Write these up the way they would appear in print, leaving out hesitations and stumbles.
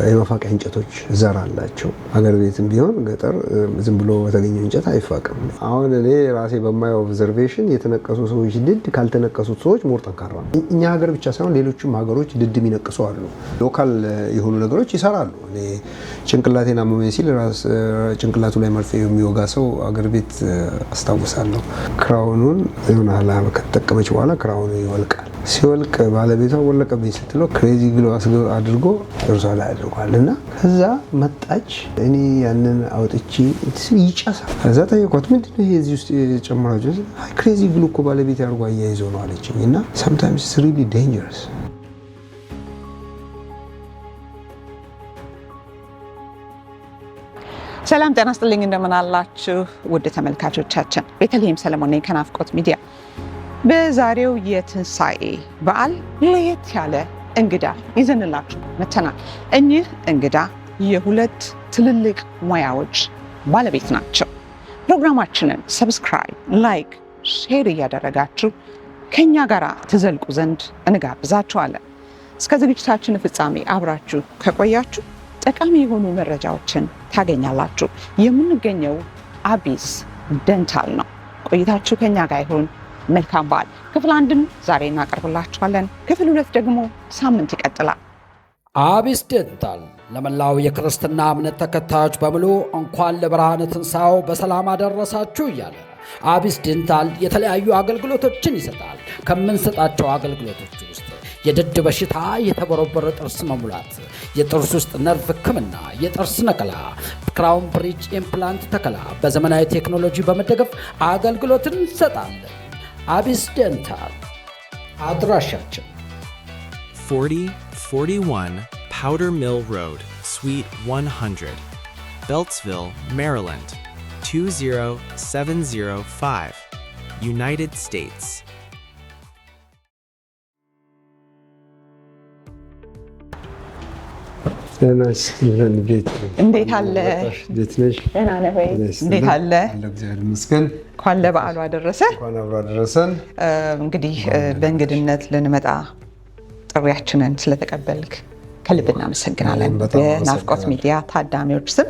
የመፋቂያ እንጨቶች ዘር አላቸው። ሀገር ቤትም ቢሆን ገጠር ዝም ብሎ በተገኘው እንጨት አይፋቅም። አሁን እኔ ራሴ በማየው ኦብዘርቬሽን የተነቀሱ ሰዎች ድድ ካልተነቀሱት ሰዎች ሞር ጠንካራ ነው። እኛ ሀገር ብቻ ሳይሆን ሌሎችም ሀገሮች ድድ የሚነቅሱ አሉ። ሎካል የሆኑ ነገሮች ይሰራሉ። እኔ ጭንቅላቴን አመመኝ ሲል ጭንቅላቱ ላይ መርፌ የሚወጋ ሰው አገር ቤት አስታውሳለሁ። ክራውኑን የሆነ ሀላማ ከተጠቀመች በኋላ ክራውኑ ይወልቃል። ሲወልቅ ባለቤቷ ወለቀብኝ ስትለው ክሬዚ ግሎ አድርጎ እርሷ ላይ አድርጓል እና ከዛ መጣች። እኔ ያንን አውጥቼ ይጨሳል። ከዛ ጠየኳት፣ ምንድነው ይሄ እዚህ ውስጥ የጨመራችሁ? አይ ክሬዚ ግሎ እኮ ባለቤት ያርጓ እያይዞ ነው አለችኝ። እና sometimes it's really dangerous። ሰላም ጤና ይስጥልኝ፣ እንደምን አላችሁ ውድ ተመልካቾቻችን? ቤተልሔም ሰለሞን ነኝ ከናፍቆት ሚዲያ። በዛሬው የትንሣኤ በዓል ለየት ያለ እንግዳ ይዘንላችሁ መጥተናል። እኚህ እንግዳ የሁለት ትልልቅ ሙያዎች ባለቤት ናቸው። ፕሮግራማችንን ሰብስክራይብ፣ ላይክ፣ ሼር እያደረጋችሁ ከኛ ጋር ትዘልቁ ዘንድ እንጋብዛችኋለን። እስከ ዝግጅታችን ፍጻሜ አብራችሁ ከቆያችሁ ጠቃሚ የሆኑ መረጃዎችን ታገኛላችሁ። የምንገኘው አቢስ ደንታል ነው። ቆይታችሁ ከኛ ጋር ይሁን። መልካም በዓል። ክፍል 1ን ዛሬ እናቀርብላችኋለን። ክፍል 2 ደግሞ ሳምንት ይቀጥላል። አቢስ ደንታል ለመላው የክርስትና እምነት ተከታዮች በሙሉ እንኳን ለብርሃነ ትንሣኤው በሰላም አደረሳችሁ እያለ አቢስ ደንታል የተለያዩ አገልግሎቶችን ይሰጣል። ከምንሰጣቸው አገልግሎቶች ውስጥ የድድ በሽታ፣ የተቦረቦረ ጥርስ መሙላት፣ የጥርስ ውስጥ ነርቭ ሕክምና፣ የጥርስ ነቀላ፣ ክራውን ብሪጅ ኢምፕላንት ተከላ በዘመናዊ ቴክኖሎጂ በመደገፍ አገልግሎትን እንሰጣለን። አቢስ ደንታል አድራሻችን 4041 Powder Mill Road, Suite 100, Beltsville, Maryland 20705, United States. እንዴት አለ? ደህና ነህ ወይ? እንዴት አለ? እግዚአብሔር ይመስገን። እንኳን ለበዓሉ አደረሰ። እንኳን አብሮ አደረሰን። እንግዲህ በእንግድነት ልንመጣ ጥሪያችንን ስለተቀበልክ ከልብ እናመሰግናለን። በናፍቆት ሚዲያ ታዳሚዎች ስም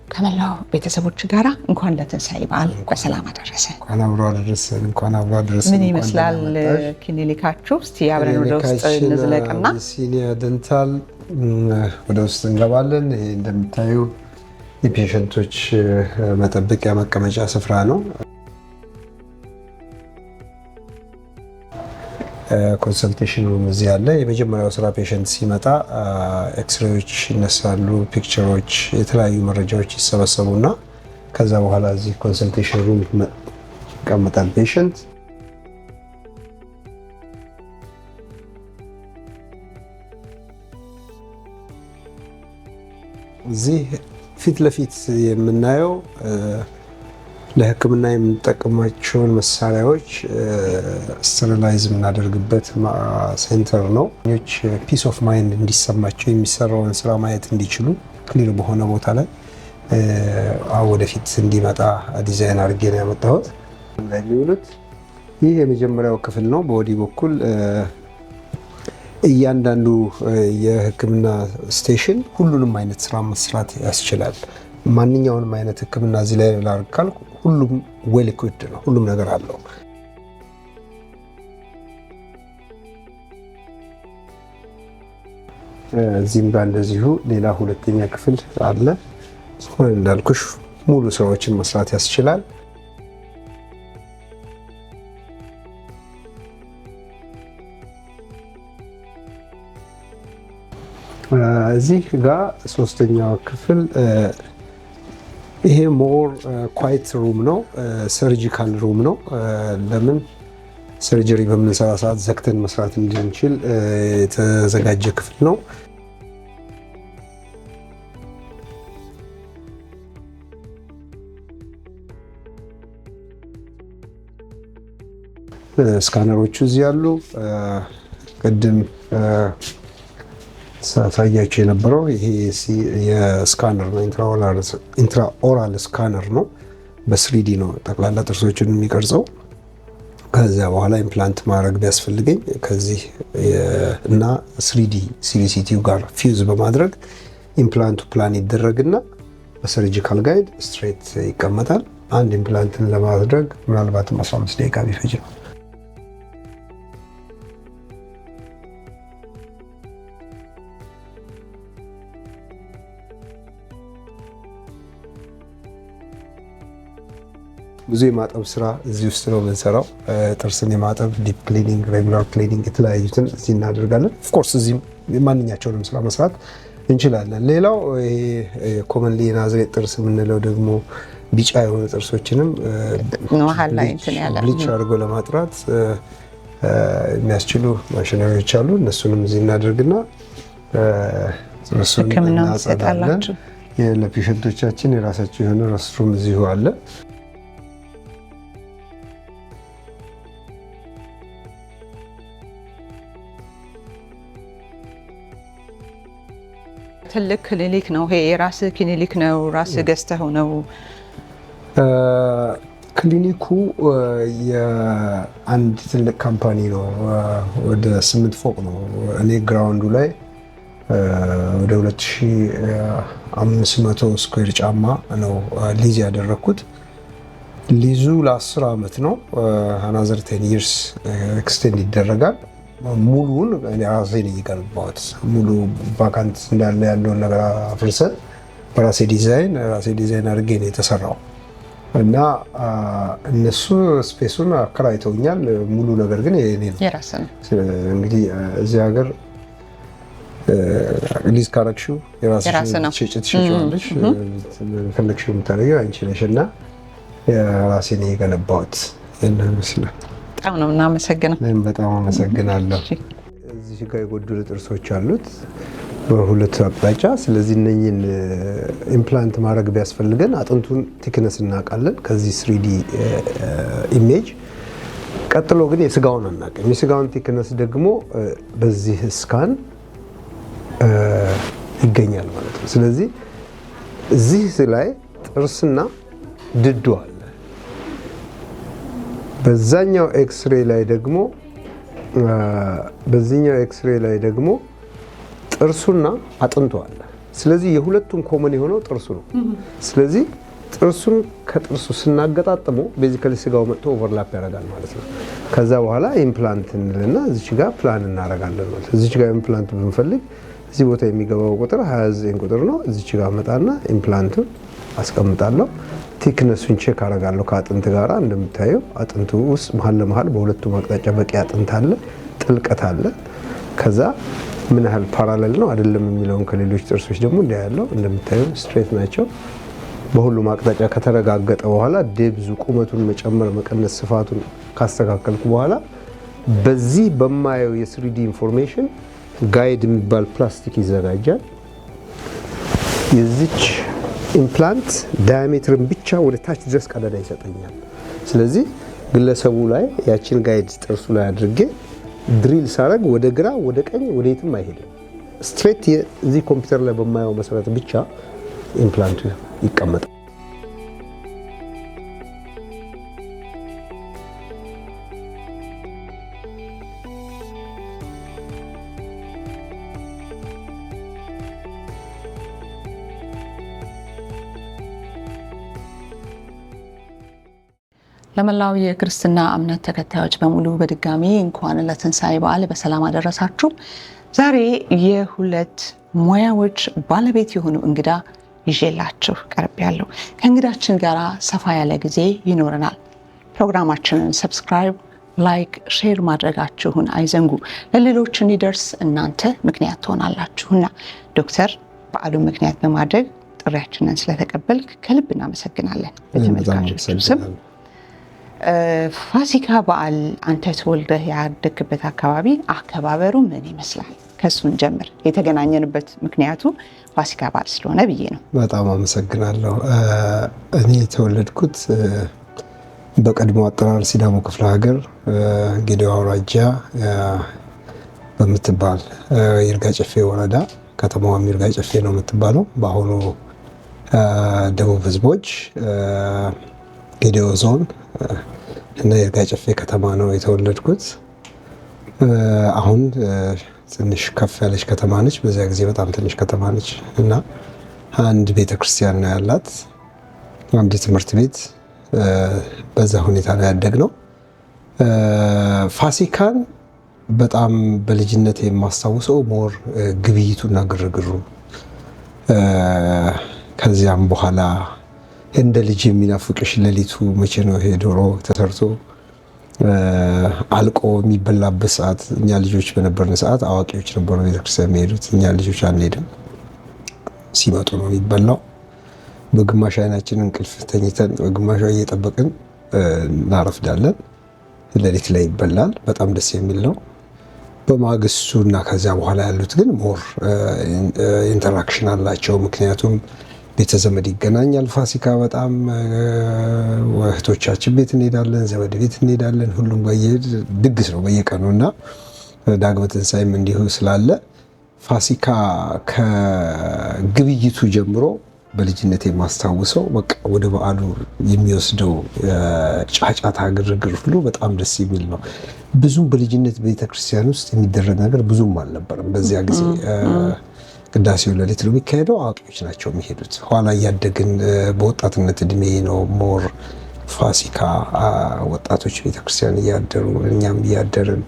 ከመላው ቤተሰቦች ጋር እንኳን ለትንሣኤ በዓል በሰላም አደረሰ። እንኳን አብሮ አደረሰን። እንኳን አብሮ አደረሰን። ምን ይመስላል ክሊኒካችሁ? እስቲ አብረን ወደ ውስጥ እንዝለቅና አቢሲኒያ ደንታል ወደ ውስጥ እንገባለን። ይሄ እንደምታዩ የፔሸንቶች መጠበቂያ መቀመጫ ስፍራ ነው። ኮንሰልቴሽን ሩም እዚህ ያለ። የመጀመሪያው ስራ ፔሸንት ሲመጣ ኤክስሬዎች ይነሳሉ፣ ፒክቸሮች፣ የተለያዩ መረጃዎች ይሰበሰቡና ከዛ በኋላ እዚህ ኮንሰልቴሽን ሩም ይቀመጣል ፔሸንት። እዚህ ፊት ለፊት የምናየው ለሕክምና የምንጠቀማቸውን መሳሪያዎች ስተሪላይዝ የምናደርግበት ሴንተር ነው። ፒስ ኦፍ ማይንድ እንዲሰማቸው የሚሰራውን ስራ ማየት እንዲችሉ ክሊር በሆነ ቦታ ላይ ወደፊት እንዲመጣ ዲዛይን አድርጌ ነው ያመጣሁት። የሚውሉት ይህ የመጀመሪያው ክፍል ነው። በወዲህ በኩል እያንዳንዱ የሕክምና ስቴሽን ሁሉንም አይነት ስራ መስራት ያስችላል። ማንኛውንም አይነት ሕክምና እዚህ ላይ ላርካል። ሁሉም ዌል ኢኩዊፕድ ነው። ሁሉም ነገር አለው። እዚህም ጋር እንደዚሁ ሌላ ሁለተኛ ክፍል አለ። እንዳልኩሽ ሙሉ ስራዎችን መስራት ያስችላል። እዚህ ጋር ሶስተኛው ክፍል ይሄ ሞር ኳይት ሩም ነው። ሰርጂካል ሩም ነው። ለምን ሰርጀሪ በምንሰራ ሰዓት ዘግተን መስራት እንድንችል የተዘጋጀ ክፍል ነው። ስካነሮቹ እዚህ ያሉ። ቅድም ሳሳያቸው የነበረው ይሄ የስካነር ነው። ኢንትራኦራል ስካነር ነው። በስሪዲ ነው ጠቅላላ ጥርሶችን የሚቀርጸው። ከዚያ በኋላ ኢምፕላንት ማድረግ ቢያስፈልገኝ ከዚህ እና 3D CBCT ጋር ፊውዝ በማድረግ ኢምፕላንቱ ፕላን ይደረግና በሰርጂካል ጋይድ ስትሬት ይቀመጣል። አንድ ኢምፕላንትን ለማድረግ ምናልባትም 15 ደቂቃ ቢፈጅ ነው። ብዙ የማጠብ ስራ እዚህ ውስጥ ነው የምንሰራው። ጥርስን የማጠብ ዲፕ ክሊኒንግ፣ ሬጉላር ክሊኒንግ የተለያዩትን እዚህ እናደርጋለን። ኦፍኮርስ እዚህም ማንኛቸውንም ስራ መስራት እንችላለን። ሌላው ኮመንሊ የናዝሬት ጥርስ የምንለው ደግሞ ቢጫ የሆኑ ጥርሶችንም ብሊች አድርጎ ለማጥራት የሚያስችሉ ማሽነሪዎች አሉ። እነሱንም እዚህ እናደርግና ጥርሱን እናጸዳለን። ለፔሸንቶቻችን የራሳቸው የሆነ ረስትሩም እዚሁ አለ። ትልቅ ክሊኒክ ነው ይሄ? የራስህ ክሊኒክ ነው? ራስህ ገዝተኸው ነው? ክሊኒኩ የአንድ ትልቅ ካምፓኒ ነው። ወደ 8 ፎቅ ነው። እኔ ግራውንዱ ላይ ወደ 2500 ስኩዌር ጫማ ነው ሊዝ ያደረኩት። ሊዙ ለ10 ዓመት ነው። አናዘር 10 ይርስ ኤክስቴንድ ይደረጋል። ሙሉውን ራሴ ነው የገነባሁት። ሙሉ ቫካንት እንዳለ ያለውን ነገር አፍርሰን በራሴ ዲዛይን አድርጌ ነው የተሰራው እና እነሱ ስፔሱን አከራይተውኛል። ሙሉ ነገር ግን የኔ ነው። እንግዲህ እዚህ ሀገር ሊዝ ካረግሽው የራስሽን ትሸጪዋለሽ፣ ፈለግሽው የምታደርጊው አንቺ ነሽ እና ራሴ ነው የገነባሁት። ይመስላል። በጣም ነው እናመሰግናለን። እኔም በጣም አመሰግናለሁ። እዚህ ጋር የጎደሉ ጥርሶች አሉት በሁለት አቅጣጫ። ስለዚህ እነኝን ኢምፕላንት ማድረግ ቢያስፈልገን አጥንቱን ቲክነስ እናውቃለን ከዚህ 3D ኢሜጅ። ቀጥሎ ግን የስጋውን አናውቅም። የስጋውን ቲክነስ ደግሞ በዚህ ስካን ይገኛል ማለት ነው። ስለዚህ እዚህ ላይ ጥርስና ድዱ አለ። በዛኛው ኤክስሬ ላይ ደግሞ ጥርሱና አጥንቱ አለ። ስለዚህ የሁለቱም ኮመን የሆነው ጥርሱ ነው። ስለዚህ ጥርሱን ከጥርሱ ስናገጣጥመው ቤዚካሊ ስጋው መጥቶ ኦቨርላፕ ያደርጋል ማለት ነው። ከዛ በኋላ ኢምፕላንት እንልና እዚች ጋር ፕላን እናደርጋለን ማለት ነው። እዚች ጋር ኢምፕላንት ብንፈልግ እዚህ ቦታ የሚገባው ቁጥር 29 ቁጥር ነው። እዚች ጋር መጣና ኢምፕላንቱን አስቀምጣለሁ። ቲክነሱን ቼክ አደርጋለሁ ከአጥንት ጋራ። እንደምታየው አጥንቱ ውስጥ መሀል ለመሀል በሁለቱም አቅጣጫ በቂ አጥንት አለ፣ ጥልቀት አለ። ከዛ ምን ያህል ፓራሌል ነው አይደለም የሚለውን ከሌሎች ጥርሶች ደግሞ እንዳያለው። እንደምታየው ስትሬት ናቸው። በሁሉም አቅጣጫ ከተረጋገጠ በኋላ ዴብዙ ቁመቱን መጨመር መቀነስ ስፋቱን ካስተካከልኩ በኋላ በዚህ በማየው የ3D ኢንፎርሜሽን ጋይድ የሚባል ፕላስቲክ ይዘጋጃል። የዚች ኢምፕላንት ዳያሜትርን ብቻ ወደ ታች ድረስ ቀዳዳ ይሰጠኛል። ስለዚህ ግለሰቡ ላይ ያችን ጋይድ ጥርሱ ላይ አድርጌ ድሪል ሳረግ ወደ ግራ ወደ ቀኝ ወደ የትም አይሄድም። ስትሬት እዚህ ኮምፒውተር ላይ በማየው መሰረት ብቻ ኢምፕላንቱ ይቀመጣል። ለመላው የክርስትና እምነት ተከታዮች በሙሉ በድጋሚ እንኳን ለትንሣኤ በዓል በሰላም አደረሳችሁ። ዛሬ የሁለት ሙያዎች ባለቤት የሆኑ እንግዳ ይዤላችሁ ቀርቤያለሁ። ከእንግዳችን ጋር ሰፋ ያለ ጊዜ ይኖረናል። ፕሮግራማችንን ሰብስክራይብ፣ ላይክ፣ ሼር ማድረጋችሁን አይዘንጉ። ለሌሎች እንዲደርስ እናንተ ምክንያት ትሆናላችሁና ዶክተር በዓሉን ምክንያት በማድረግ ጥሪያችንን ስለተቀበልክ ከልብ እናመሰግናለን። በተመልካቾች ስም ፋሲካ በዓል አንተ ተወልደህ ያደግበት አካባቢ አከባበሩ ምን ይመስላል? ከሱን ጀምር። የተገናኘንበት ምክንያቱ ፋሲካ በዓል ስለሆነ ብዬ ነው። በጣም አመሰግናለሁ። እኔ የተወለድኩት በቀድሞ አጠራር ሲዳሞ ክፍለ ሀገር ጌዴኦ አውራጃ በምትባል ይርጋ ጨፌ ወረዳ፣ ከተማዋም ይርጋ ጨፌ ነው የምትባለው። በአሁኑ ደቡብ ህዝቦች ጌዴኦ ዞን እና ይርጋ ጨፌ ከተማ ነው የተወለድኩት። አሁን ትንሽ ከፍ ያለች ከተማ ነች። በዚያ ጊዜ በጣም ትንሽ ከተማ ነች እና አንድ ቤተክርስቲያን ነው ያላት፣ አንድ ትምህርት ቤት። በዛ ሁኔታ ነው ያደግነው። ፋሲካን በጣም በልጅነት የማስታውሰው ሞር ግብይቱና ግርግሩ፣ ከዚያም በኋላ እንደ ልጅ የሚናፍቅሽ ሌሊቱ መቼ ነው ይሄ ዶሮ ተሰርቶ አልቆ የሚበላበት ሰዓት። እኛ ልጆች በነበርን ሰዓት አዋቂዎች ነበሩ ቤተክርስቲያን የሚሄዱት፣ እኛ ልጆች አንሄድም። ሲመጡ ነው የሚበላው። በግማሽ አይናችን እንቅልፍ ተኝተን በግማሽ እየጠበቅን እናረፍዳለን። ሌሊት ላይ ይበላል። በጣም ደስ የሚል ነው። በማግስቱ እና ከዚያ በኋላ ያሉት ግን ሞር ኢንተራክሽን አላቸው። ምክንያቱም ቤተዘመድ ይገናኛል። ፋሲካ በጣም እህቶቻችን ቤት እንሄዳለን፣ ዘመድ ቤት እንሄዳለን። ሁሉም ድግስ ነው በየቀኑ እና ዳግመ ትንሣኤም እንዲሁ ስላለ ፋሲካ ከግብይቱ ጀምሮ በልጅነት የማስታውሰው በቃ ወደ በዓሉ የሚወስደው ጫጫታ፣ ግርግር ሁሉ በጣም ደስ የሚል ነው። ብዙም በልጅነት ቤተክርስቲያን ውስጥ የሚደረግ ነገር ብዙም አልነበረም በዚያ ጊዜ። ቅዳሴው ሌሊት ነው የሚካሄደው፣ አዋቂዎች ናቸው የሚሄዱት። ኋላ እያደግን በወጣትነት እድሜ ነው ሞር ፋሲካ ወጣቶች ቤተክርስቲያን እያደሩ እኛም እያደርን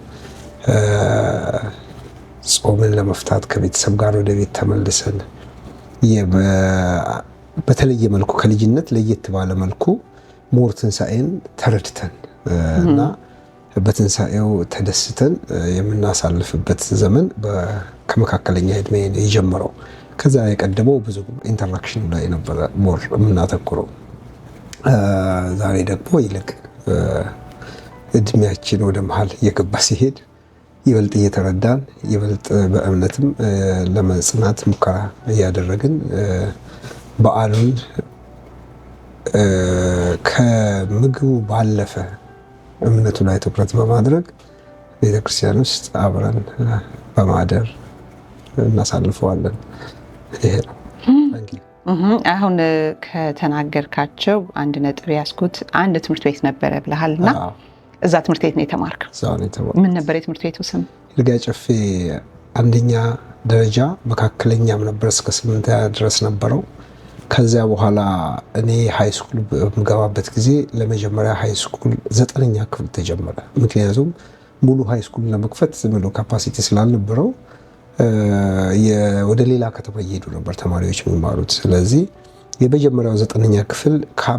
ጾምን ለመፍታት ከቤተሰብ ጋር ወደ ቤት ተመልሰን በተለየ መልኩ ከልጅነት ለየት ባለ መልኩ ሞር ትንሣኤን ተረድተን እና በትንሣኤው ተደስተን የምናሳልፍበት ዘመን ከመካከለኛ ዕድሜ የጀመረው። ከዛ የቀደመው ብዙ ኢንተራክሽን ላይ ነበረ ሞር የምናተኩረው። ዛሬ ደግሞ ይልቅ እድሜያችን ወደ መሀል እየገባ ሲሄድ ይበልጥ እየተረዳን ይበልጥ በእምነትም ለመጽናት ሙከራ እያደረግን በዓሉን ከምግቡ ባለፈ እምነቱ ላይ ትኩረት በማድረግ ቤተክርስቲያን ውስጥ አብረን በማደር እናሳልፈዋለን። ይሄ ነው። አሁን ከተናገርካቸው አንድ ነጥብ ያስኩት አንድ ትምህርት ቤት ነበረ ብለሃልና እዛ ትምህርት ቤት ነው የተማርከው? ምን ነበር የትምህርት ቤቱ ስም? ይርጋ ጨፌ አንደኛ ደረጃ መካከለኛም ነበር፣ እስከ 8ኛ ድረስ ነበረው። ከዚያ በኋላ እኔ ሃይ ስኩል በምገባበት ጊዜ ለመጀመሪያ ሃይ ስኩል 9ኛ ክፍል ተጀመረ። ምክንያቱም ሙሉ ሃይ ስኩል ለመክፈት ሙሉ ካፓሲቲ ስላልነበረው ወደ ሌላ ከተማ እየሄዱ ነበር ተማሪዎች የሚማሩት። ስለዚህ የመጀመሪያው 9ኛ ክፍል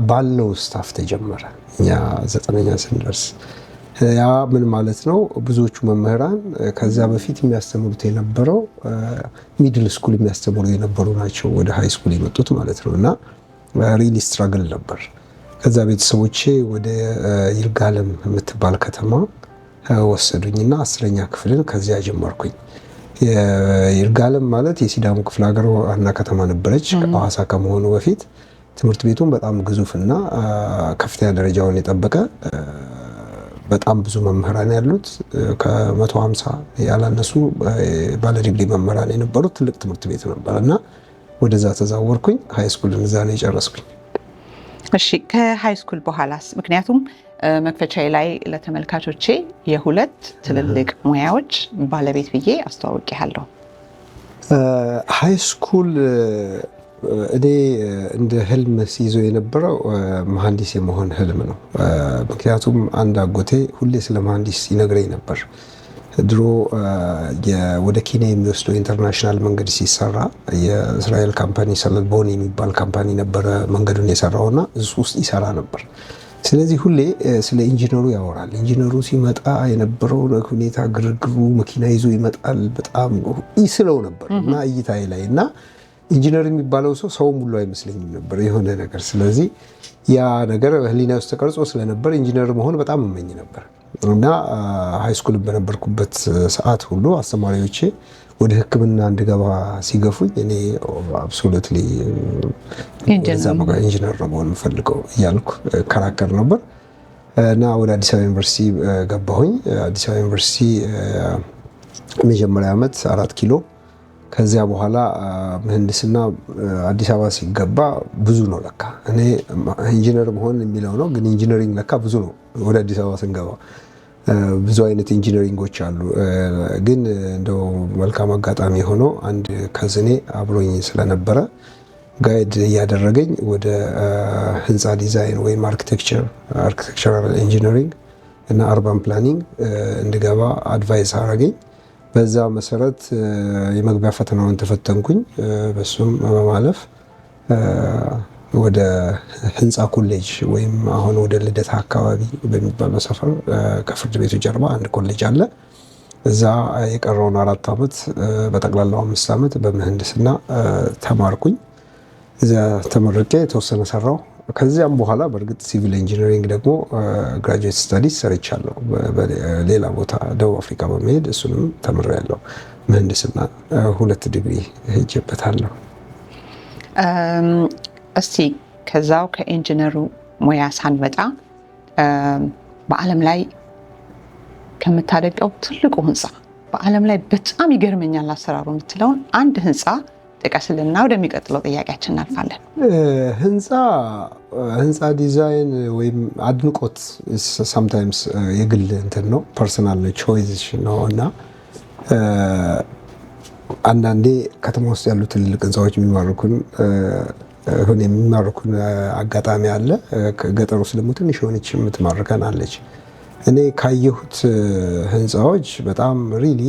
ባለው ስታፍ ተጀመረ። እኛ 9ኛ ስንደርስ ያ ምን ማለት ነው? ብዙዎቹ መምህራን ከዛ በፊት የሚያስተምሩት የነበረው ሚድል ስኩል የሚያስተምሩ የነበሩ ናቸው ወደ ሃይ ስኩል የመጡት ማለት ነው። እና ሪሊ ስትራግል ነበር። ከዛ ቤተሰቦቼ ወደ ይርጋለም የምትባል ከተማ ወሰዱኝና 10ኛ ክፍልን ከዚያ ጀመርኩኝ። ይርጋለም ማለት የሲዳሙ ክፍለ ሀገር ዋና ከተማ ነበረች ሐዋሳ ከመሆኑ በፊት። ትምህርት ቤቱም በጣም ግዙፍና ከፍተኛ ደረጃውን የጠበቀ በጣም ብዙ መምህራን ያሉት ከ150 ያላነሱ ባለ ዲግሪ መምህራን የነበሩት ትልቅ ትምህርት ቤት ነበር እና ወደዛ ተዛወርኩኝ። ሃይ ስኩልን እዛ ነው የጨረስኩኝ። እሺ፣ ከሃይ ስኩል በኋላስ? ምክንያቱም መክፈቻዬ ላይ ለተመልካቾቼ የሁለት ትልልቅ ሙያዎች ባለቤት ብዬ አስተዋውቄያለሁ። ሃይ ስኩል እኔ እንደ ህልም ሲይዞ የነበረው መሐንዲስ የመሆን ህልም ነው። ምክንያቱም አንድ አጎቴ ሁሌ ስለ መሐንዲስ ይነግረኝ ነበር። ድሮ ወደ ኬንያ የሚወስደው ኢንተርናሽናል መንገድ ሲሰራ የእስራኤል ካምፓኒ ሰለልቦን የሚባል ካምፓኒ ነበረ መንገዱን የሰራውና እሱ ውስጥ ይሰራ ነበር። ስለዚህ ሁሌ ስለ ኢንጂነሩ ያወራል። ኢንጂነሩ ሲመጣ የነበረው ሁኔታ፣ ግርግሩ፣ መኪና ይዞ ይመጣል፣ በጣም ይስለው ነበር እና እይታዬ ላይ እና ኢንጂነር የሚባለው ሰውም ሁሉ አይመስለኝም ነበር የሆነ ነገር። ስለዚህ ያ ነገር ህሊና ውስጥ ተቀርጾ ስለነበር ኢንጂነር መሆን በጣም እመኝ ነበር እና ሃይ ስኩል በነበርኩበት ሰዓት ሁሉ አስተማሪዎቼ ወደ ሕክምና እንድገባ ሲገፉኝ እኔ አብሶሉትሊ ኢንጂነር ነው መሆን የምፈልገው እያልኩ ከራከር ነበር እና ወደ አዲስ አበባ ዩኒቨርሲቲ ገባሁኝ። አዲስ አበባ ዩኒቨርሲቲ መጀመሪያ ዓመት 4 ኪሎ ከዚያ በኋላ ምህንድስና አዲስ አበባ ሲገባ ብዙ ነው ለካ። እኔ ኢንጂነር መሆን የሚለው ነው፣ ግን ኢንጂነሪንግ ለካ ብዙ ነው። ወደ አዲስ አበባ ስንገባ ብዙ አይነት ኢንጂነሪንጎች አሉ። ግን እንደው መልካም አጋጣሚ ሆኖ አንድ ከዝኔ አብሮኝ ስለነበረ ጋይድ እያደረገኝ ወደ ህንፃ ዲዛይን ወይም አርኪቴክቸራል ኢንጂነሪንግ እና አርባን ፕላኒንግ እንድገባ አድቫይስ አረገኝ። በዛ መሰረት የመግቢያ ፈተናውን ተፈተንኩኝ። በሱም በማለፍ ወደ ህንፃ ኮሌጅ ወይም አሁን ወደ ልደታ አካባቢ በሚባለው ሰፈር ከፍርድ ቤቱ ጀርባ አንድ ኮሌጅ አለ። እዛ የቀረውን 4 ዓመት በጠቅላላው 5 ዓመት በምህንድስና ተማርኩኝ። እዛ ተመርቄ የተወሰነ ሰራው። ከዚያም በኋላ በእርግጥ ሲቪል ኢንጂነሪንግ ደግሞ ግራጁዌት ስታዲስ ሰርቻለሁ በሌላ ቦታ ደቡብ አፍሪካ በመሄድ እሱንም ተምሬያለሁ። ምህንድስና 2 ዲግሪ ሄጄበታለሁ። እስቲ ከዛው ከኢንጂነሩ ሙያ ሳንወጣ በዓለም ላይ ከምታደቀው ትልቁ ህንፃ በዓለም ላይ በጣም ይገርመኛል አሰራሩ የምትለውን አንድ ህንፃ ጥቀስልና ወደሚቀጥለው ጥያቄያችን እናልፋለን። ህንፃ ዲዛይን ወይም አድንቆት ሳምታይምስ የግል እንትን ነው፣ ፐርሰናል ቾይስ ነው እና አንዳንዴ ከተማ ውስጥ ያሉ ትልልቅ ህንፃዎች የሚማርኩን አጋጣሚ አለ። ገጠር ውስጥ ደግሞ ትንሽ የሆነች የምትማርከን አለች። እኔ ካየሁት ህንፃዎች በጣም ሪሊ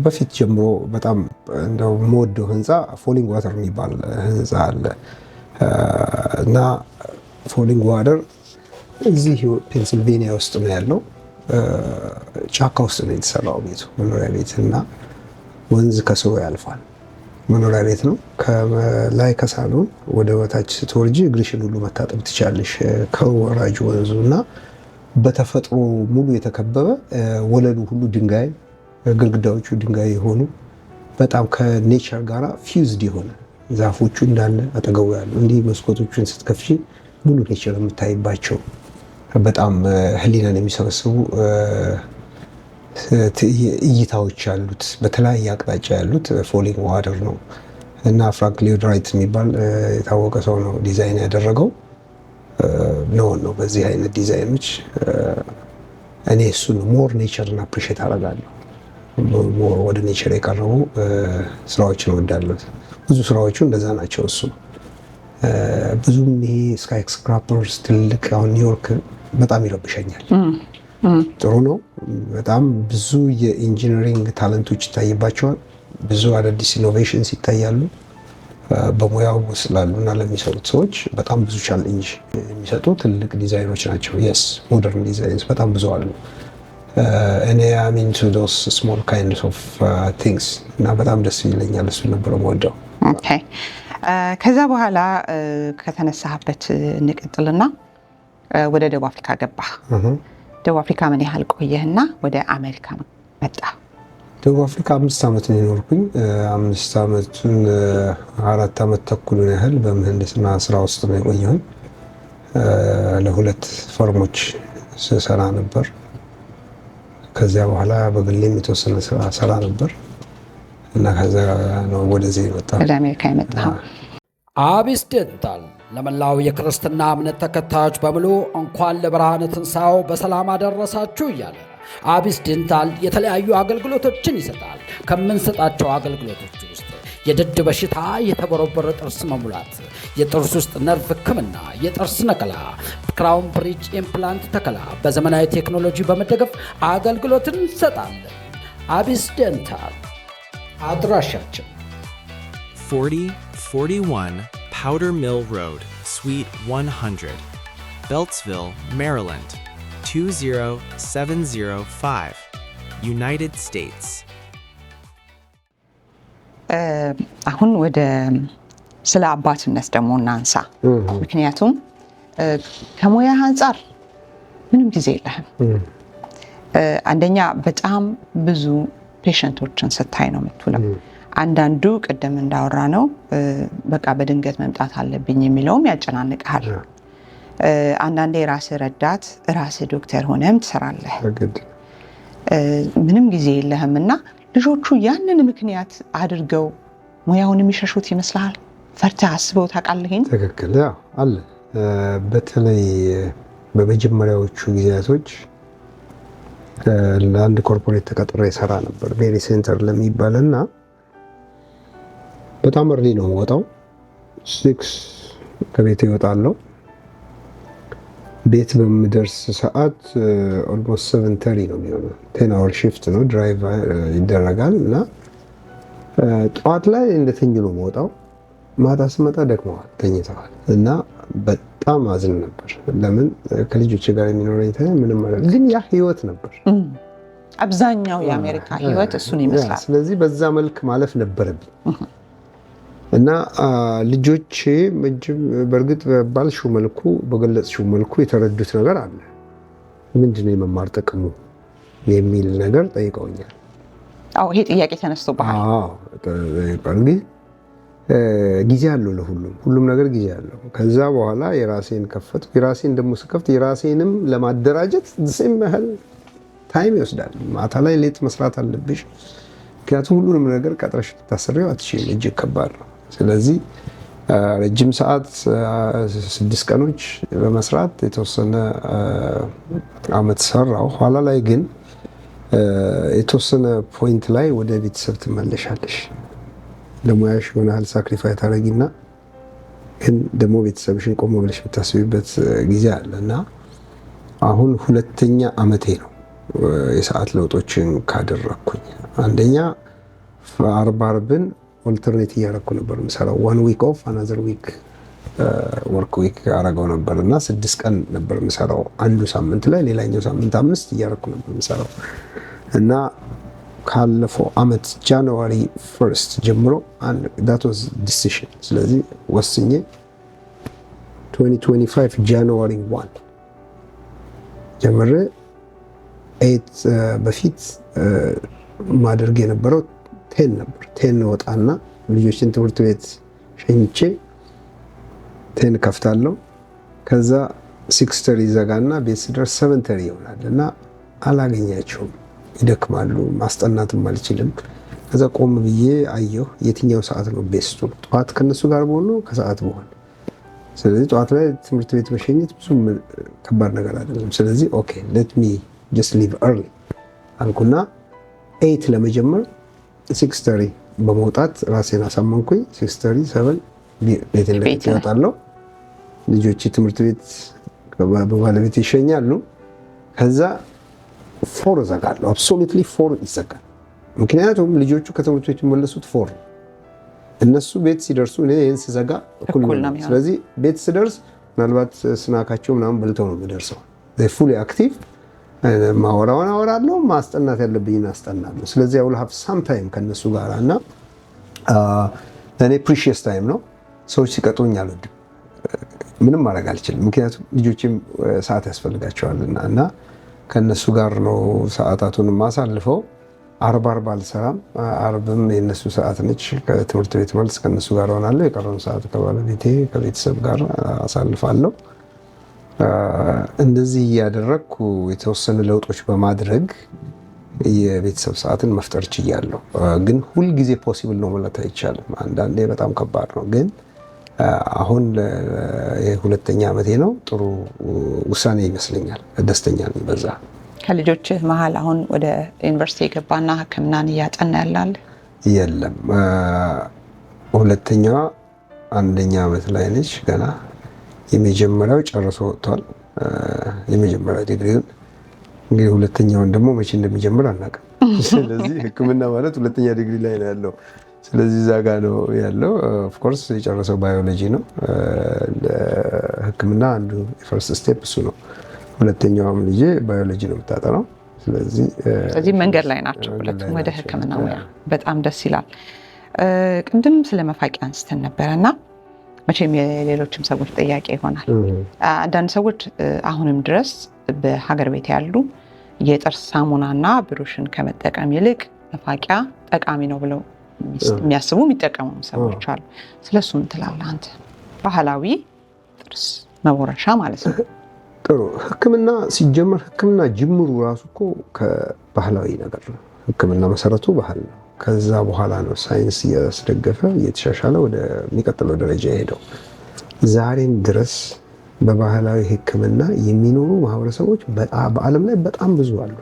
በፊት ጀምሮ በጣም እንደው የምወደው ህንፃ ፎሊንግ ዋተር የሚባል ህንፃ አለ እና ፎሊንግ ዋተር እዚህ ፔንሲልቬኒያ ውስጥ ነው ያለው። ጫካ ውስጥ ነው የተሰራው ቤቱ፣ መኖሪያ ቤት እና ወንዝ ከስሩ ያልፋል። መኖሪያ ቤት ነው። ከላይ ከሳሎን ወደ በታች ስትወርጂ እግርሽን ሁሉ መታጠብ ትቻለሽ ከወራጅ ወንዙ እና በተፈጥሮ ሙሉ የተከበበ ወለሉ ሁሉ ድንጋይ፣ ግድግዳዎቹ ድንጋይ የሆኑ በጣም ከኔቸር ጋር ፊውዝድ የሆነ ዛፎቹ እንዳለ አጠገቡ ያሉ እንዲህ መስኮቶቹን ስትከፍቺ ሙሉ ኔቸር የምታይባቸው በጣም ህሊናን የሚሰበስቡ እይታዎች ያሉት በተለያየ አቅጣጫ ያሉት ፎሊንግ ዋተር ነው እና ፍራንክ ሎይድ ራይት የሚባል የታወቀ ሰው ነው ዲዛይን ያደረገው። ነው በዚህ አይነት ዲዛይኖች እኔ እሱን ሞር ኔቸርን አፕሪሼት አደርጋለሁ። ሞር ወደ ኔቸር የቀረቡ ስራዎችን እወዳለሁ። ብዙ ስራዎቹ እንደዛ ናቸው። እሱ ብዙም ይሄ ስካይ ስክራፐርስ ትልቅ አሁን ኒውዮርክ በጣም ይረብሸኛል። ጥሩ ነው። በጣም ብዙ የኢንጂነሪንግ ታለንቶች ይታይባቸዋል። ብዙ አዳዲስ ኢኖቬሽንስ ይታያሉ። በሙያው ስላሉና ለሚሰሩት ሰዎች በጣም ብዙ ቻሌንጅ የሚሰጡ ትልቅ ዲዛይኖች ናቸው። የስ ሞደርን ዲዛይንስ በጣም ብዙ አሉ። እኔ አም ኢንቱ ዶስ ስሞል ካይንድስ ኦፍ ቲንግስ እና በጣም ደስ ይለኛል። እሱ ነበር የምወደው። ኦኬ። ከዛ በኋላ ከተነሳህበት እንቀጥልና ወደ ደቡብ አፍሪካ ገባ። ደቡብ አፍሪካ ምን ያህል ቆየህና ወደ አሜሪካ መጣ? ደቡብ አፍሪካ 5 ዓመት ነው የኖርኩኝ። 5 ዓመቱን 4 ዓመት ተኩሉን ያህል በምህንድስና ስራ ውስጥ ነው የቆየሁኝ። ለ2 ፈርሞች ስሰራ ነበር። ከዚያ በኋላ በግሌም የተወሰነ ስራ ሰራ ነበር እና ከዛ ነው ወደዚህ የመጣሁት፣ ወደ አሜሪካ የመጣኸው። አቢስ ዴንታል ለመላው የክርስትና እምነት ተከታዮች በሙሉ እንኳን ለብርሃነ ትንሣኤው በሰላም አደረሳችሁ እያለ አቢስ ዴንታል የተለያዩ አገልግሎቶችን ይሰጣል። ከምንሰጣቸው አገልግሎቶች ውስጥ የድድ በሽታ፣ የተቦረቦረ ጥርስ መሙላት፣ የጥርስ ውስጥ ነርቭ ሕክምና፣ የጥርስ ነቀላ፣ ክራውን ብሪጅ ኢምፕላንት ተከላ በዘመናዊ ቴክኖሎጂ በመደገፍ አገልግሎትን እንሰጣለን። አቢስ ዴንታል አድራሻችን 4041 Powder Mill Road, Suite 100, Beltsville, Maryland, 20705, United States. አሁን ወደ ስለ አባትነት ደግሞ እናንሳ። ምክንያቱም ከሙያ አንጻር ምንም ጊዜ የለህም። አንደኛ በጣም ብዙ ፔሸንቶችን ስታይ ነው የምትውለው። አንዳንዱ ቅድም እንዳወራ ነው በቃ በድንገት መምጣት አለብኝ የሚለውም ያጨናንቃል። አንዳንዴ ራስህ ረዳት፣ ራስህ ዶክተር ሆነም ትሰራለህ። ምንም ጊዜ የለህም እና ልጆቹ ያንን ምክንያት አድርገው ሙያውን የሚሸሹት ይመስላል? ፈርተህ አስበው ታውቃለህ? ትክክል አለ። በተለይ በመጀመሪያዎቹ ጊዜያቶች ለአንድ ኮርፖሬት ተቀጥሬ ይሰራ ነበር፣ ሜሪ ሴንተር ለሚባልና በጣም እርሊ ነው ወጣው 6 ከቤት ይወጣለው። ቤት በምደርስ ሰዓት ኦልሞስት 7:30 ነው የሚሆነው። 10 hour shift ነው፣ ድራይቭ ይደረጋል እና ጠዋት ላይ እንደተኙ ነው የምወጣው። ማታ ስመጣ ደክመዋል፣ ተኝተዋል እና በጣም አዝን ነበር። ለምን ከልጆች ጋር የሚኖረኝ ምንም ማለት ግን ያ ህይወት ነበር። አብዛኛው የአሜሪካ ህይወት እሱን ይመስላል። ስለዚህ በዛ መልክ ማለፍ ነበረብኝ እና ልጆቼ በእርግጥ ባልሽው መልኩ በገለጽሽው መልኩ የተረዱት ነገር አለ። ምንድነው የመማር ጥቅሙ የሚል ነገር ጠይቀውኛል። ይሄ ጥያቄ ተነስቶብሃል? ግን ጊዜ አለው ለሁሉም ነገር ጊዜ አለው። ከዛ በኋላ የራሴን ከፈትኩ። የራሴን ደግሞ ስከፍት የራሴንም ለማደራጀት ዝም ያህል ታይም ይወስዳል። ማታ ላይ ሌት መስራት አለብሽ፣ ምክንያቱም ሁሉንም ነገር ቀጥረሽ ልታሰሪው አትችይም፣ እጅግ ከባድ ነው። ስለዚህ ረጅም ሰዓት 6 ቀኖች በመስራት የተወሰነ አመት ሰራው። ኋላ ላይ ግን የተወሰነ ፖይንት ላይ ወደ ቤተሰብ ትመለሻለሽ። ለሙያሽ የሆነ ያህል ሳክሪፋይ ታደርጊና ግን ደግሞ ቤተሰብሽን ቆሞ ብለሽ የምታስቢበት ጊዜ አለ እና አሁን 2ኛ አመቴ ነው የሰዓት ለውጦችን ካደረኩኝ። አንደኛ አርብን ኦልተርኔት እያደረኩ ነበር የምሰራው። 1 week off another week work week አደረገው ነበር እና 6 ቀን ነበር የምሰራው አንዱ ሳምንት ላይ፣ ሌላኛው ሳምንት 5 እያደረኩ ነበር የምሰራው እና ካለፈው አመት ጃንዋሪ 1 ጀምሮ that was decision። ስለዚህ ወስኜ 2025 ጃንዋሪ 1 ጀምሬ 8 በፊት ማድረግ የነበረው 10 ነበር። 10 ወጣና ልጆችን ትምህርት ቤት ሸኝቼ 10 ከፍታለሁ። ከዛ 6:30 ዘጋና ቤት ስደርስ 7:30 ይሆናል እና አላገኛቸውም፣ ይደክማሉ፣ ማስጠናትም አልችልም። ከዛ ቆም ብዬ አየሁ የትኛው ሰዓት ነው ቤስቱ፣ ጠዋት ከነሱ ጋር በሆነ ከሰዓት በሆነ። ስለዚህ ጠዋት ላይ ትምህርት ቤት መሸኘት ብዙ ከባድ ነገር አይደለም። ስለዚህ ኦኬ ሌት ሚ ጀስት ሊቭ early አልኩና 8 ለመጀመር 6:30 በመውጣት ራሴን አሳመንኩኝ። 6:30 7 ቤት ይወጣለሁ። ልጆች ትምህርት ቤት በባለቤት ይሸኛሉ። ከዛ 4 ዘጋለሁ። አብሶሉትሊ 4 ይዘጋል። ምክንያቱም ልጆቹ ከትምህርት ቤት የሚመለሱት 4 ነው። እነሱ ቤት ሲደርሱ እኔ ይሄን ስዘጋ እኩል ነው። ስለዚህ ቤት ስደርስ ምናልባት ስናካቸው ምናምን በልተው ነው የምደርሰው። fully active ማወራውን አወራለሁ፣ ማስጠናት ያለብኝን አስጠናለሁ። ስለዚህ I will have some time ከነሱ ጋር እና እኔ precious time ነው። ሰዎች ሲቀጡኝ አልወድም፣ ምንም ማድረግ አልችልም። ምክንያቱም ልጆችም ሰዓት ያስፈልጋቸዋልና እና ከነሱ ጋር ነው ሰዓታቱን ማሳልፈው። አርብ አልሰራም። አርብም የነሱ ሰዓት ነች። ከትምህርት ቤት መልስ ከነሱ ጋር ሆናለሁ። የቀረውን ሰዓት ከባለቤቴ ከቤተሰብ ጋር አሳልፋለሁ። እንደዚህ እያደረግኩ የተወሰኑ ለውጦች በማድረግ የቤተሰብ ሰዓትን መፍጠር ችያለሁ። ግን ሁልጊዜ ፖሲብል ነው ማለት አይቻልም። አንዳንዴ በጣም ከባድ ነው። ግን አሁን የ2ኛ ዓመቴ ነው። ጥሩ ውሳኔ ይመስለኛል። ደስተኛ ነኝ በዛ። ከልጆችህ መሀል አሁን ወደ ዩኒቨርሲቲ የገባና ሕክምናን እያጠና ያላል? የለም። 2ኛዋ 1ኛ ዓመት ላይ ነች ገና። የመጀመሪያው ጨርሶ ወጥቷል። የመጀመሪያው ዲግሪውን እንግዲህ 2ኛውን ደግሞ መቼ እንደሚጀምር አናውቅም። ስለዚህ ሕክምና ማለት 2ኛ ዲግሪ ላይ ነው ያለው። ስለዚህ እዛ ጋ ነው ያለው። ኦፍ ኮርስ የጨረሰው ባዮሎጂ ነው። ለሕክምና አንዱ የፈርስት ስቴፕ እሱ ነው። 2ኛውም ልጄ ባዮሎጂ ነው የምታጠናው። ስለዚህ መንገድ ላይ ናቸው ሁለቱም ወደ ሕክምና ሙያ። በጣም ደስ ይላል። ቅድም ስለ መፋቂያ አንስተን ነበረና መቼም የሌሎችም ሰዎች ጥያቄ ይሆናል። አንዳንድ ሰዎች አሁንም ድረስ በሀገር ቤት ያሉ የጥርስ ሳሙናና ብሩሽን ከመጠቀም ይልቅ መፋቂያ ጠቃሚ ነው ብለው የሚያስቡ የሚጠቀሙ ሰዎች አሉ። ስለሱ ምን ትላለህ አንተ? ባህላዊ ጥርስ መቦረሻ ማለት ነው። ጥሩ። ሕክምና ሲጀመር ሕክምና ጅምሩ ራሱ እኮ ከባህላዊ ነገር ነው። ሕክምና መሰረቱ ባህል ነው። ከዛ በኋላ ነው ሳይንስ እያስደገፈ እየተሻሻለ ወደሚቀጥለው ደረጃ የሄደው። ዛሬም ድረስ በባህላዊ ሕክምና የሚኖሩ ማህበረሰቦች በዓለም ላይ በጣም ብዙ አሉ።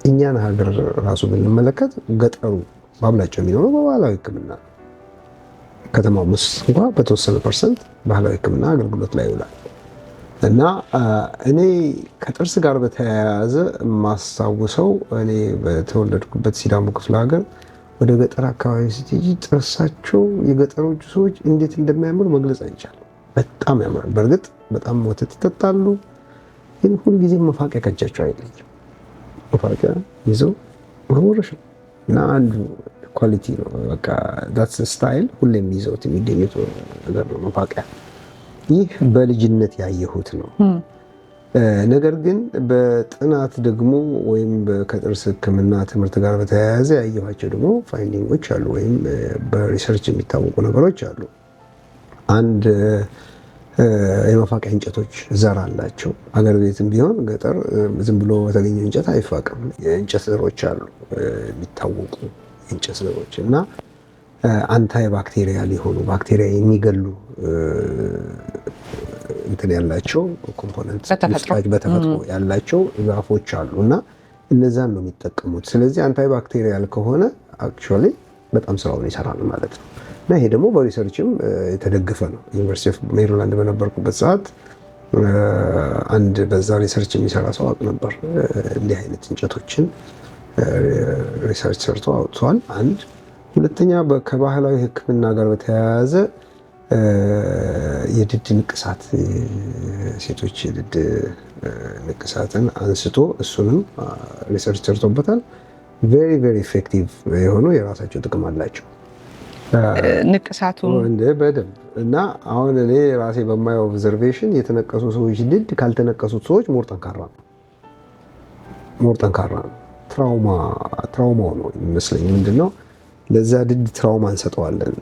እኛን ሀገር ራሱ ብንመለከት ገጠሩ በአብላጫው የሚኖረው በባህላዊ ሕክምና ነው። ከተማው ውስጥ እንኳ በተወሰነ ፐርሰንት ባህላዊ ሕክምና አገልግሎት ላይ ይውላል። እና እኔ ከጥርስ ጋር በተያያዘ የማስታውሰው እኔ በተወለድኩበት ሲዳሞ ክፍለ ሀገር ወደ ገጠር አካባቢ ስትሄጂ ጥርሳቸው የገጠሮቹ ሰዎች እንዴት እንደሚያምሩ መግለጽ አይቻልም። በጣም ያምራል። በእርግጥ በጣም ወተት ይጠጣሉ፣ ግን ሁልጊዜ መፋቂያ ከእጃቸው አይለይም። መፋቂያ ይዘው መወረሽ ነው እና አንዱ ኳሊቲ ነው። በቃ ዳትስ ስታይል ሁሌም ይዘውት የሚገኙት ነገር ነው መፋቂያ። ይህ በልጅነት ያየሁት ነው። ነገር ግን በጥናት ደግሞ ወይም ከጥርስ ሕክምና ትምህርት ጋር በተያያዘ ያየኋቸው ደግሞ ፋይንዲንጎች አሉ፣ ወይም በሪሰርች የሚታወቁ ነገሮች አሉ። አንድ የመፋቂያ እንጨቶች ዘር አላቸው። አገር ቤትም ቢሆን ገጠር ዝም ብሎ በተገኘው እንጨት አይፋቅም። የእንጨት ዘሮች አሉ የሚታወቁ የእንጨት ዘሮች እና አንታይ ባክቴሪያል የሆኑ ባክቴሪያ የሚገሉ እንትን ያላቸው ኮምፖነንት በተፈጥሮ ያላቸው ዛፎች አሉ እና እነዛን ነው የሚጠቀሙት። ስለዚህ አንታይ ባክቴሪያል ከሆነ አክቹዋሊ በጣም ስራውን ይሰራል ማለት ነው። እና ይሄ ደግሞ በሪሰርችም የተደገፈ ነው። ዩኒቨርሲቲ ኦፍ ሜሪላንድ በነበርኩበት ሰዓት አንድ በዛ ሪሰርች የሚሰራ ሰው አውቅ ነበር። እንዲህ አይነት እንጨቶችን ሪሰርች ሰርቶ አውጥቷል። አንድ ሁለተኛ ከባህላዊ ሕክምና ጋር በተያያዘ የድድ ንቅሳት ሴቶች የድድ ንቅሳትን አንስቶ እሱንም ሪሰርች ሰርቶበታል። ቬሪ ቬሪ ኢፌክቲቭ የሆኑ የራሳቸው ጥቅም አላቸው ንቅሳቱ በደንብ እና አሁን እኔ ራሴ በማየው ኦብዘርቬሽን የተነቀሱ ሰዎች ድድ ካልተነቀሱት ሰዎች ሞር ጠንካራ ነው። ትራውማው ነው ይመስለኝ። ምንድነው ለዛ ድድ ትራውማ እንሰጠዋለን።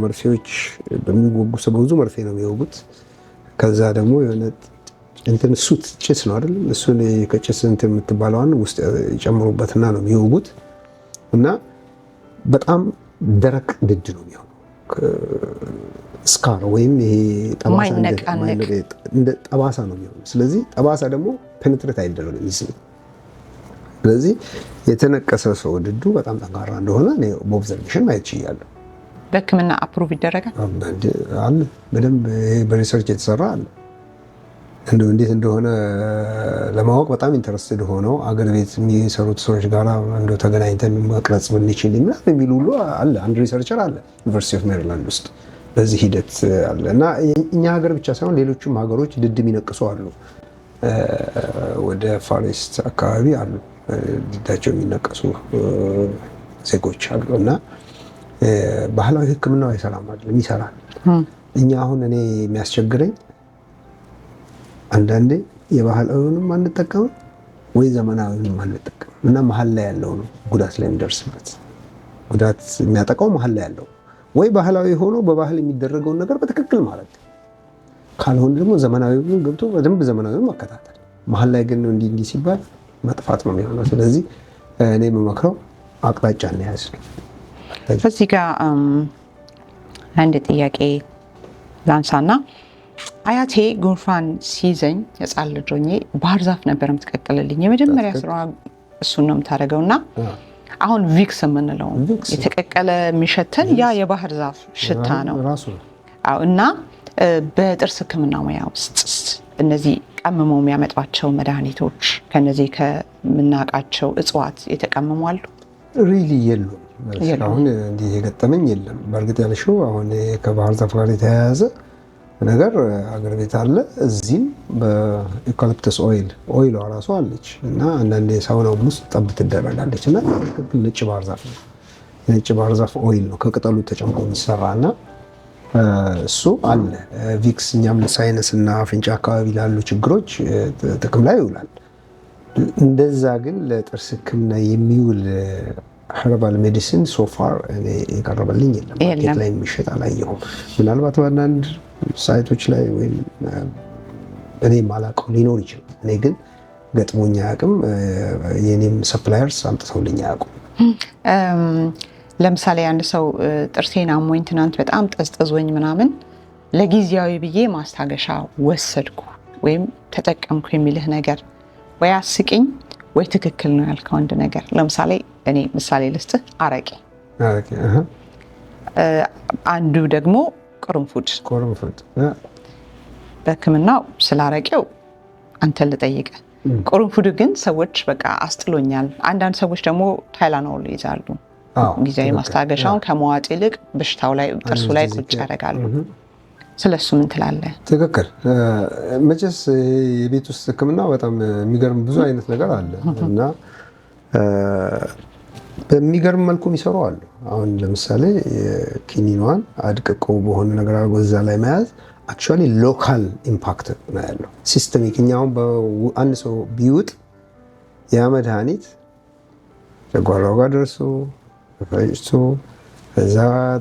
መርፌዎች በሚወጉ በብዙ መርፌ ነው የሚወጉት። ከዛ ደግሞ የሆነ እንትን ሱት ጭስ ነው አይደል? እሱን ከጭስ እንትን የምትባለዋን ውስጥ ይጨምሩበትና ነው የሚወጉት እና በጣም ደረቅ ድድ ነው የሚሆነው። ስካር ወይም ይሄ ጠባሳ ነው የሚሆነው። ስለዚህ ጠባሳ ደግሞ ፔኔትሬት አይደረግም ይስል። ስለዚህ የተነቀሰ ሰው ድዱ በጣም ጠንካራ እንደሆነ እኔ በኦብዘርቬሽን ማየት ይችላል። በሕክምና አፕሩቭ ይደረጋል አለ። በደንብ በሪሰርች የተሰራ አለ። እንደው እንዴት እንደሆነ ለማወቅ በጣም ኢንተረስትድ ሆነው አገር ቤት የሚሰሩት ሰዎች ጋር እንደው ተገናኝተን መቅረጽ ብንችል ምናምን የሚሉ ሁሉ አለ። አንድ ሪሰርቸር አለ ዩኒቨርሲቲ ኦፍ ሜሪላንድ ውስጥ በዚህ ሂደት አለ እና እኛ ሀገር ብቻ ሳይሆን ሌሎችም ሀገሮች ድድ የሚነቅሱ አሉ። ወደ ፋሬስት አካባቢ አሉ ድዳቸው የሚነቀሱ ዜጎች አሉ እና ባህላዊ ሕክምናው አይሰራም አይደለም፣ ይሰራል። እኛ አሁን እኔ የሚያስቸግረኝ አንዳንዴ የባህላዊውንም አንጠቀምም ወይ ዘመናዊውንም አንጠቀምም እና መሀል ላይ ያለው ነው ጉዳት ላይ የሚደርስበት። ጉዳት የሚያጠቃው መሀል ላይ ያለው ወይ ባህላዊ ሆኖ በባህል የሚደረገውን ነገር በትክክል ማለት ካልሆነ ደግሞ ዘመናዊውን ገብቶ በደንብ ዘመናዊውን መከታተል። መሀል ላይ ግን እንዲህ ሲባል መጥፋት ነው የሚሆነው። ስለዚህ እኔ የምመክረው አቅጣጫ እንያዝ ነው። እዚህ ጋር አንድ ጥያቄ ላንሳና አያቴ ጉንፋን ሲይዘኝ ሕፃን ልጅ ሆኜ ባህር ዛፍ ነበር የምትቀቅልልኝ። የመጀመሪያ ስራዋ እሱን ነው የምታደርገው እና አሁን ቪክስ የምንለው የተቀቀለ የሚሸተን ያ የባህር ዛፍ ሽታ ነው እና በጥርስ ሕክምና ሙያ ውስጥ እነዚህ ቀምመው የሚያመጧቸው መድኃኒቶች ከነዚህ ከምናውቃቸው እጽዋት የተቀመሙ አሉ? ሪሊ የሉም። አሁን እንዲህ የገጠመኝ የለም። በእርግጥ ያልሽው አሁን ከባህር ዛፍ ጋር የተያያዘ ነገር አገር ቤት አለ። እዚህም በዩካሊፕተስ ኦይል ራሱ አለች እና አንዳንዴ ሳውናው ውስጥ ጠብ ትደረጋለች እና ነጭ ባህር ዛፍ ነው። ነጭ ባህር ዛፍ ኦይል ነው ከቅጠሉ ተጨምቆ የሚሰራ እና እሱ አለ። ቪክስ እኛም ለሳይነስ እና አፍንጫ አካባቢ ላሉ ችግሮች ጥቅም ላይ ይውላል። እንደዛ ግን ለጥርስ ሕክምና የሚውል ኸርባል ሜዲሲን ሶፋር እኔ የቀረበልኝ የለም። ማርኬት ላይ የሚሸጥ አላየሁም። ምናልባት በአንዳንድ ሳይቶች ላይ ወይም እኔ ማላውቀው ሊኖር ይችላል። እኔ ግን ገጥሞኛ አያውቅም። የኔም ሰፕላየርስ አምጥተውልኝ አያውቁም። ለምሳሌ አንድ ሰው ጥርሴን አሞኝ ትናንት በጣም ጠዝጥዞኝ ምናምን ለጊዜያዊ ብዬ ማስታገሻ ወሰድኩ ወይም ተጠቀምኩ የሚልህ ነገር ወይ አስቂኝ ወይ ትክክል ነው ያልከው አንድ ነገር። ለምሳሌ እኔ ምሳሌ ልስጥህ፣ አረቄ አንዱ ደግሞ ቅርንፉድ። በሕክምናው ስለ አረቄው አንተን ልጠይቅ። ቅርንፉድ ግን ሰዎች በቃ አስጥሎኛል። አንዳንድ ሰዎች ደግሞ ታይላኖል ይዛሉ። ጊዜያዊ ማስታገሻውን ከመዋጥ ይልቅ በሽታው ላይ ጥርሱ ላይ ቁጭ ያደርጋሉ። ስለሱ ምን ትላለህ? ትክክል። መቼስ የቤት ውስጥ ሕክምና በጣም የሚገርም ብዙ አይነት ነገር አለ እና በሚገርም መልኩ የሚሰሩ አሉ። አሁን ለምሳሌ ኪኒኗን አድቅቀው በሆነ ነገር አድርጎ እዛ ላይ መያዝ አክቹዋሊ ሎካል ኢምፓክት ነው ያለው። ሲስተሚክ እኛውን አንድ ሰው ቢውጥ ያ መድኃኒት ጨጓራው ጋር ደርሶ ፈጭቶ ከዛ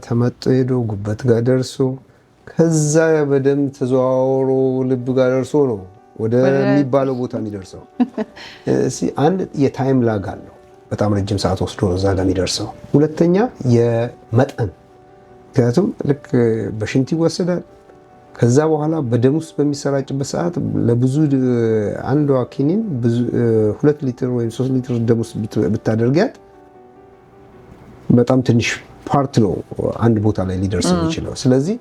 ተመጦ ሄዶ ጉበት ጋር ደርሶ ከዛ በደም ተዘዋውሮ ልብ ጋር ደርሶ ነው ወደሚባለው ቦታ የሚደርሰው። አንድ የታይም ላግ አለው። በጣም ረጅም ሰዓት ወስዶ ነው እዛ ጋር የሚደርሰው። ሁለተኛ የመጠን፣ ምክንያቱም ልክ በሽንት ይወሰዳል። ከዛ በኋላ በደም ውስጥ በሚሰራጭበት ሰዓት ለብዙ አንዷ ኪኒን 2 ሊትር ወይም 3 ሊትር ደም ውስጥ ብታደርጊያት በጣም ትንሽ ፓርት ነው አንድ ቦታ ላይ ሊደርስ የሚችለው። ስለዚህ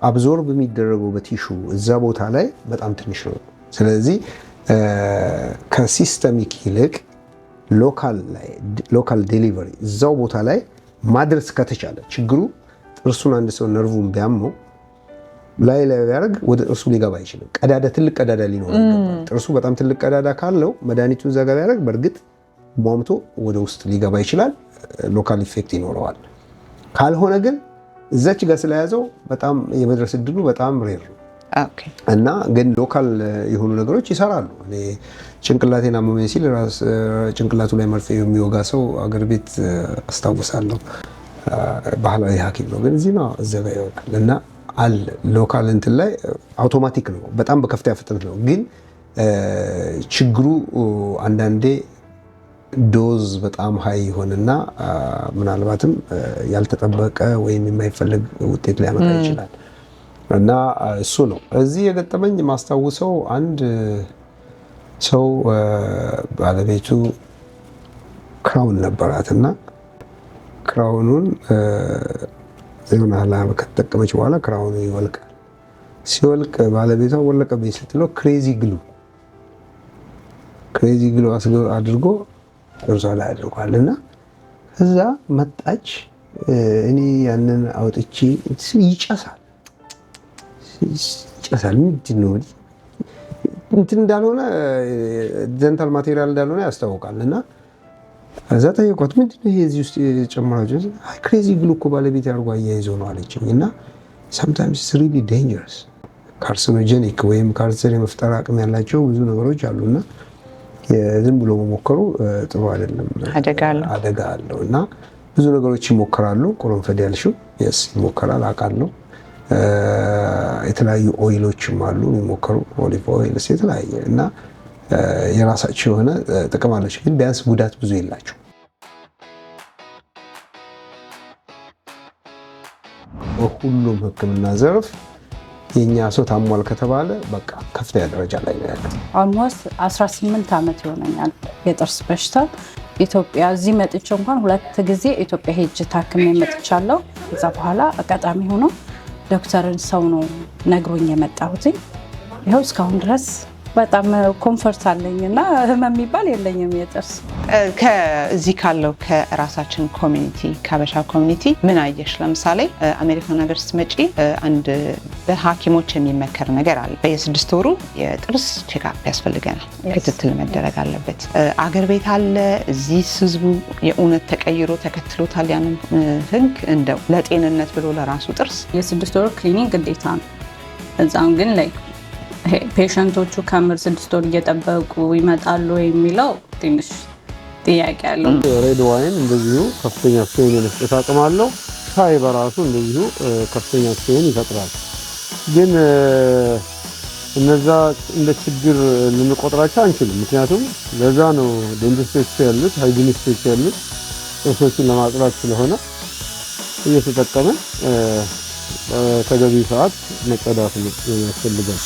አብዞርብ የሚደረገው በቲሹ እዛ ቦታ ላይ በጣም ትንሽ ነው። ስለዚህ ከሲስተሚክ ይልቅ ሎካል ዴሊቨሪ እዛው ቦታ ላይ ማድረስ ከተቻለ ችግሩ ጥርሱን አንድ ሰው ነርቭን ቢያመው ላይ ቢያደርግ ወደ ጥርሱ ሊገባ አይችልም። ትልቅ ቀዳዳ ሊኖረው ይገባል። ጥርሱ በጣም ትልቅ ቀዳዳ ካለው መድኃኒቱን እዛ ጋር ቢያደርግ በእርግጥ ሟምቶ ወደ ውስጥ ሊገባ ይችላል። ሎካል ኢፌክት ይኖረዋል። ካልሆነ ግን እዛች ጋር ስለያዘው በጣም የመድረስ እድሉ በጣም ሬር ነው እና ግን ሎካል የሆኑ ነገሮች ይሰራሉ። እኔ ጭንቅላቴን አመመኝ ሲል ጭንቅላቱ ላይ መርፌ የሚወጋ ሰው አገር ቤት አስታውሳለሁ። ባህላዊ ሐኪም ነው ግን እዚህ ነው እዛ ጋር ይወጋል እና አለ ሎካል እንትን ላይ አውቶማቲክ ነው። በጣም በከፍተኛ ፍጥነት ነው። ግን ችግሩ አንዳንዴ ዶዝ በጣም ሀይ ይሆንና ምናልባትም ያልተጠበቀ ወይም የማይፈልግ ውጤት ሊያመጣ ይችላል እና እሱ ነው እዚህ የገጠመኝ። ማስታውሰው አንድ ሰው ባለቤቱ ክራውን ነበራትና ክራውኑን የሆነ ሀላብ ከተጠቀመች በኋላ ክራውኑ ይወልቃል። ሲወልቅ ባለቤቷ ወለቀብኝ ስትለው ክሬዚ ግሉ አድርጎ እርሷ ላይ አድርጓል እና ከዛ መጣች። እኔ ያንን አውጥቼ ይጨሳል ምንድን ነው እንትን እንዳልሆነ ደንታል ማቴሪያል እንዳልሆነ ያስታውቃል እና ከዛ ጠየኳት፣ ምንድን ነው ይሄ እዚህ ውስጥ የጨመራችሁ? አይ ክሬዚ ግሉ እኮ ባለቤት ያርጓ አያይዞ ነው አለችኝ እና sometimes it's really dangerous ካርሲኖጀኒክ ወይም ካንሰር የመፍጠር አቅም ያላቸው ብዙ ነገሮች አሉና ዝም ብሎ መሞከሩ ጥሩ አይደለም፣ አደጋ አለው እና ብዙ ነገሮች ይሞከራሉ። ቁርንፍድ ያልሽው ይሞከራል አውቃለሁ። የተለያዩ ኦይሎችም አሉ የሚሞከሩ ኦሊቭ ኦይልስ የተለያየ እና የራሳቸው የሆነ ጥቅም አላቸው፣ ግን ቢያንስ ጉዳት ብዙ የላቸው። በሁሉም ሕክምና ዘርፍ የኛ ሰው ታሟል ከተባለ በቃ ከፍተኛ ደረጃ ላይ ነው ያለው። ኦልሞስት 18 ዓመት ይሆነኛል የጥርስ በሽታ። ኢትዮጵያ እዚህ መጥቼ እንኳን 2 ጊዜ ኢትዮጵያ ሄጅ ታክሜ መጥቻለሁ። ከዛ በኋላ አጋጣሚ ሆኖ ዶክተርን ሰው ነው ነግሮኝ የመጣሁት። ይኸው እስካሁን ድረስ በጣም ኮምፎርት አለኝና ህመም የሚባል የለኝም የጥርስ። ከዚህ ካለው ከራሳችን ኮሚኒቲ ከሀበሻ ኮሚኒቲ ምን አየሽ? ለምሳሌ አሜሪካን ሀገር ስትመጪ አንድ በሐኪሞች የሚመከር ነገር አለ። በየ6 ወሩ የጥርስ ቼክአፕ ያስፈልገናል፣ ክትትል መደረግ አለበት። አገር ቤት አለ። እዚህ ህዝቡ የእውነት ተቀይሮ ተከትሎታል ያንን ህግ? እንደው ለጤንነት ብሎ ለራሱ ጥርስ የ6 ወር ክሊኒክ ግዴታ ነው። እዛም ግን ላይ ፔሸንቶቹ ከምር 6 ወር እየጠበቁ ይመጣሉ የሚለው ትንሽ ጥያቄ አለው። ሬድ ዋይን እንደዚሁ ከፍተኛ ስትሬን የመስጠት አቅም አለው። ሻይ በራሱ እንደዚሁ ከፍተኛ ስትሬን ይፈጥራል። ግን እነዛ እንደ ችግር ልንቆጥራቸው አንችልም። ምክንያቱም ለዛ ነው ዴንቲስቶች ያሉት ሃይጂኒስቶች ያሉት ጥርሶችን ለማጽዳት ስለሆነ እየተጠቀመን ተገቢ ሰዓት መጸዳት ያስፈልጋል።